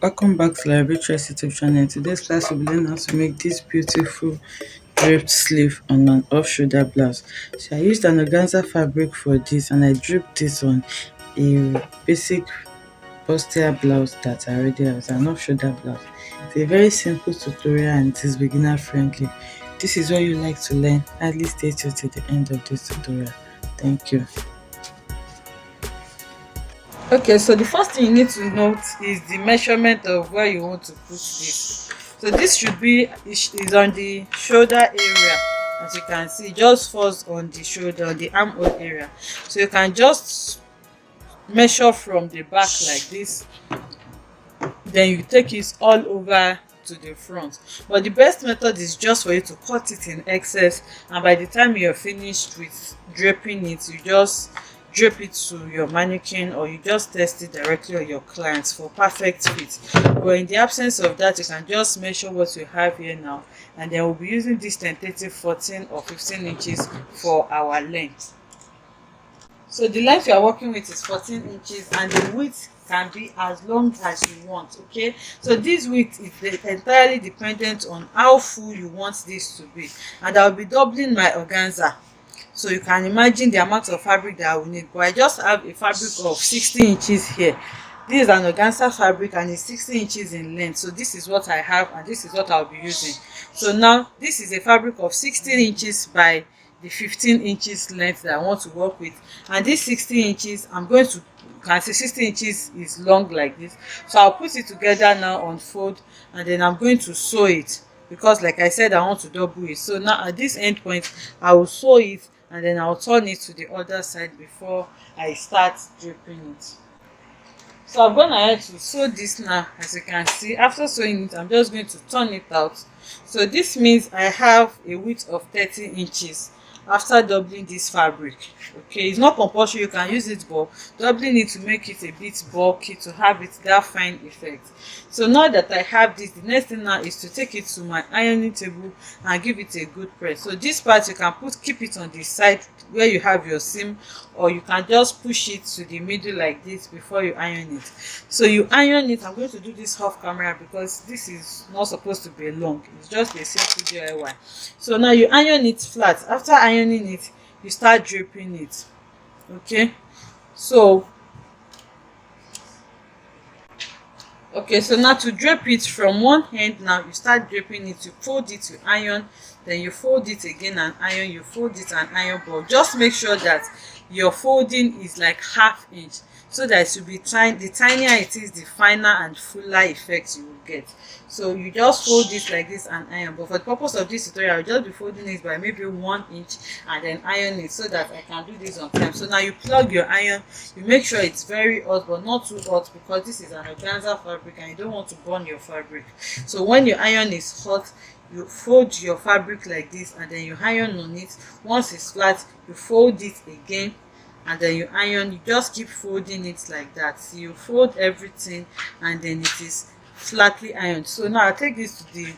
Welcome back to Library's YouTube channel. In today's class, we'll learn how to make this beautiful draped sleeve on an off-shoulder blouse. So I used an organza fabric for this, and I draped this on a basic bustier blouse that I already have. It's an off-shoulder blouse. It's a very simple tutorial and it is beginner friendly. This is what you like to learn. At least stay tuned to the end of this tutorial. Thank you. Okay, so the first thing you need to note is the measurement of where you want to put this. So this should be is on the shoulder area. As you can see, it just falls on the shoulder, on the armhole area. So you can just measure from the back like this, then you take it all over to the front. But the best method is just for you to cut it in excess, and by the time you're finished with draping it, you just drape it to your mannequin, or you just test it directly on your clients for perfect fit. But in the absence of that, you can just measure what you have here now, and then we'll be using this tentative 14 or 15 inches for our length. So the length you are working with is 14 inches, and the width can be as long as you want. Okay, so this width is entirely dependent on how full you want this to be, and I'll be doubling my organza. So you can imagine the amount of fabric that I will need. But I just have a fabric of 60 inches here. This is an organza fabric and it's 60 inches in length. So this is what I have, and this is what I'll be using. So now this is a fabric of 16 inches by the 15 inches length that I want to work with. And this 60 inches, I'm going to, you can see 60 inches is long like this. So I'll put it together now, unfold, and then I'm going to sew it, because like I said, I want to double it. So now at this end point, I will sew it, and then I'll turn it to the other side before I start draping it. So I've gone ahead to sew this now. As you can see, after sewing it, I'm just going to turn it out. So this means I have a width of 30 inches after doubling this fabric. Okay, it's not compulsory, you can use it, but doubling it to make it a bit bulky, to have it that fine effect. So now that I have this, the next thing now is to take it to my ironing table and give it a good press. So this part you can keep it on the side where you have your seam, or you can just push it to the middle like this before you iron it. So you iron it. I'm going to do this off camera because this is not supposed to be long, it's just a simple DIY. So now you iron it flat. After ironing it, you start draping it. Okay, so so now to drape it from one end, now you start draping it. You fold it, you iron, then you fold it again and iron, you fold it and iron. But just make sure that your folding is like half inch, so that it will be tiny. The tinier it is, the finer and fuller effect you will get. So you just fold this like this and iron. But for the purpose of this tutorial, I'll just be folding it by maybe 1 inch and then iron it, so that I can do this on time. So now you plug your iron. You make sure it's very hot, but not too hot, because this is an organza fabric and you don't want to burn your fabric. So when your iron is hot, you fold your fabric like this, and then you iron on it. Once it's flat, you fold it again, and then you iron. You just keep folding it like that. So you fold everything, and then it is flatly ironed. So now I'll take this to the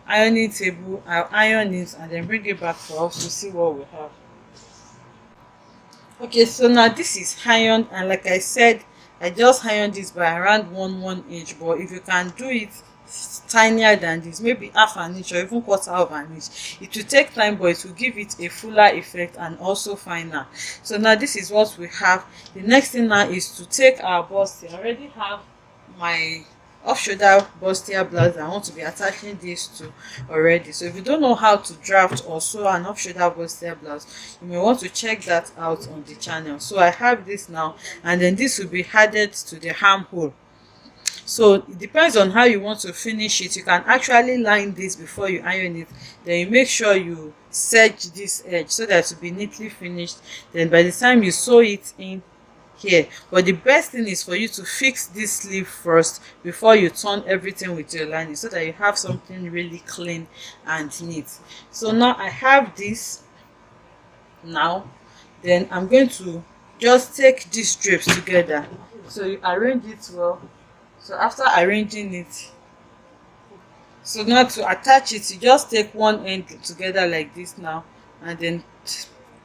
ironing table, I'll iron it, and then bring it back for us to see what we have. Okay, so now this is ironed, and like I said, I just ironed this by around 1 inch. But if you can do it tinier than this, maybe half an inch or even quarter of an inch, it will take time, but it will give it a fuller effect and also finer. So now this is what we have. The next thing now is to take our bustier. I already have my off-shoulder bustier blouse I want to be attaching this to already. So if you don't know how to draft or sew an off-shoulder bustier blouse, you may want to check that out on the channel. So I have this now, and then this will be added to the armhole. So it depends on how you want to finish it. You can actually line this before you iron it, then you make sure you serge this edge so that it will be neatly finished. Then by the time you sew it in here, but the best thing is for you to fix this sleeve first before you turn everything with your lining, so that you have something really clean and neat. So now I have this now, then I'm going to just take these drapes together. So you arrange it well. So after arranging it, so now to attach it, you just take one end together like this now, and then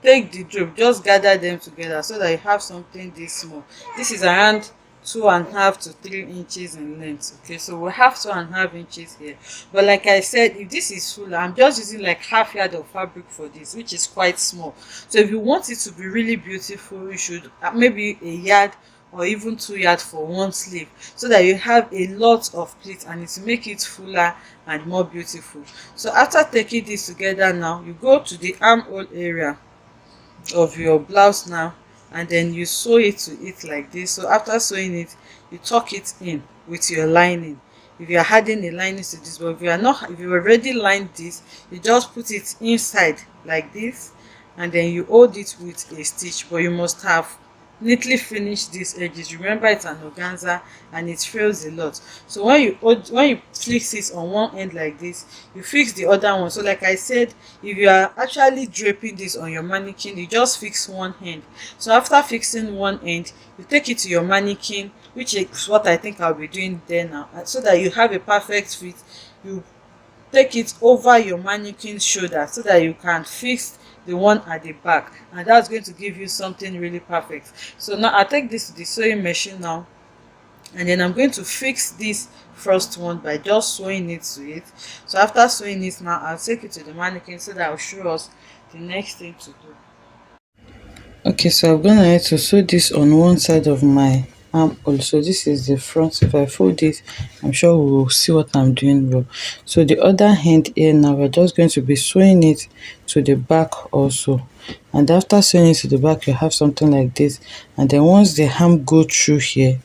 take the drape, just gather them together so that you have something this small. This is around 2.5 to 3 inches in length. Okay, so we have 2.5 inches here, but like I said, if this is fuller, I'm just using like half yard of fabric for this, which is quite small. So if you want it to be really beautiful, you should maybe a yard or even 2 yards for one sleeve, so that you have a lot of pleats and it will make it fuller and more beautiful. So after taking this together, now you go to the armhole area of your blouse now, and then you sew it to it like this. So after sewing it, you tuck it in with your lining. If you are adding a lining to this, but if you are not, if you already lined this, you just put it inside like this, and then you hold it with a stitch. But you must have neatly finish these edges. Remember, it's an organza and it fails a lot. So when you fix it on one end like this, you fix the other one. So like I said, if you are actually draping this on your mannequin, you just fix one end. So after fixing one end, you take it to your mannequin, which is what I think I'll be doing there now, so that you have a perfect fit. You take it over your mannequin's shoulder so that you can fix the one at the back, and that's going to give you something really perfect. So now I take this to the sewing machine now, and then I'm going to fix this first one by just sewing it to it. So after sewing it now, I'll take it to the mannequin so that I'll show us the next thing to do. Okay, so I'm gonna have to sew this on one side of my arm also. This is the front. If I fold it, I'm sure we will see what I'm doing well. So the other hand here now, we're just going to be sewing it to the back also. And after sewing it to the back, you have something like this. And then once the arm go through here,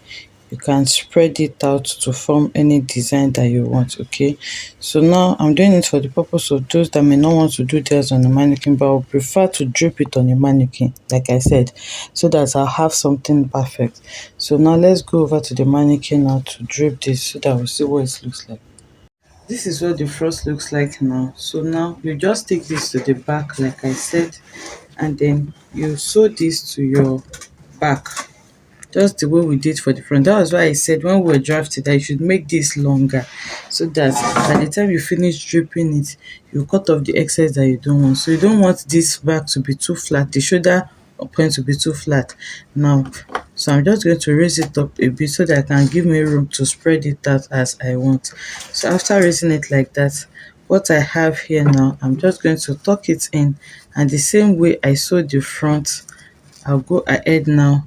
you can spread it out to form any design that you want. Okay, so now I'm doing it for the purpose of those that may not want to do theirs on the mannequin, but I would prefer to drape it on a mannequin, like I said, so that I'll have something perfect. So now let's go over to the mannequin now to drape this so that we'll see what it looks like. This is what the front looks like now. So now you just take this to the back, like I said, and then you sew this to your back, just the way we did for the front. That was why I said when we were drafting that you should make this longer, so that by the time you finish dripping it, you cut off the excess that you don't want. So you don't want this back to be too flat, the shoulder point to be too flat now. So I'm just going to raise it up a bit so that I can give me room to spread it out as I want. So after raising it like that, what I have here now, I'm just going to tuck it in, and the same way I sewed the front, I'll go ahead now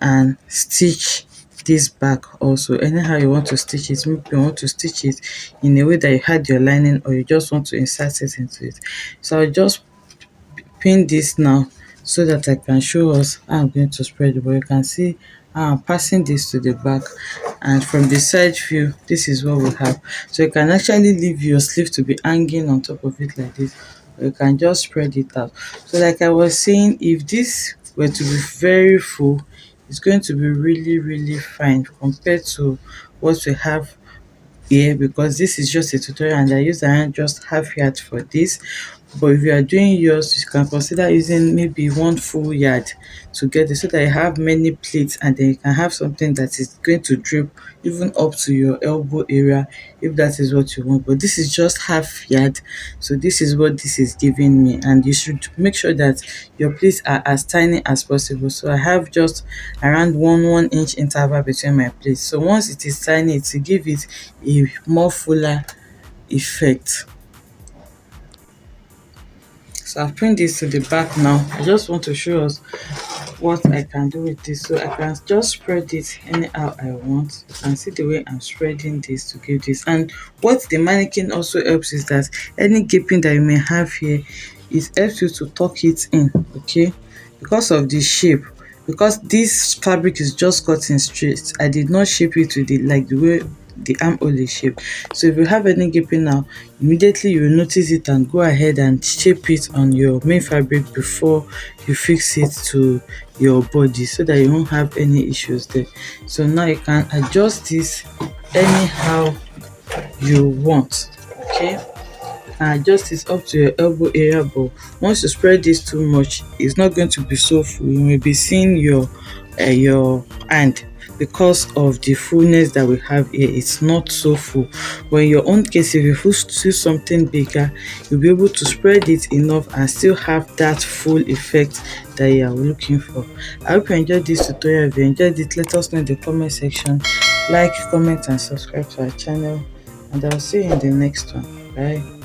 and stitch this back also. Anyhow you want to stitch it, maybe you want to stitch it in a way that you had your lining, or you just want to insert it into it. So I'll just pin this now so that I can show us how I'm going to spread it. But you can see how I'm passing this to the back, and from the side view, this is what we have. So you can actually leave your sleeve to be hanging on top of it like this, or you can just spread it out. So like I was saying, if this were to be very full, it's going to be really fine compared to what we have here, because this is just a tutorial and I use around just half yard for this. But if you are doing yours, you can consider using maybe one full yard to get it, so that you have many pleats, and then you can have something that is going to drip even up to your elbow area, if that is what you want. But this is just half yard, so this is what this is giving me. And you should make sure that your pleats are as tiny as possible. So I have just around 1 inch interval between my pleats. So once it is tiny, it will give it a more fuller effect. So I've pinned this to the back now. I just want to show us what I can do with this. So I can just spread it anyhow I want. You can see the way I'm spreading this to give this. And what the mannequin also helps is that any gaping that you may have here, it helps you to tuck it in, okay? Because of the shape, because this fabric is just cutting straight, I did not shape it to the like the way the armhole is shaped. So if you have any gaping now, immediately you will notice it and go ahead and shape it on your main fabric before you fix it to your body, so that you won't have any issues there. So now you can adjust this anyhow you want, okay? And adjust this up to your elbow area, but once you spread this too much, it's not going to be so full. You may be seeing your hand because of the fullness that we have here. It's not so full, but in your own case, if you see something bigger, you'll be able to spread it enough and still have that full effect that you are looking for. I hope you enjoyed this tutorial. If you enjoyed it, let us know in the comment section. Like, comment and subscribe to our channel, and I'll see you in the next one. Bye.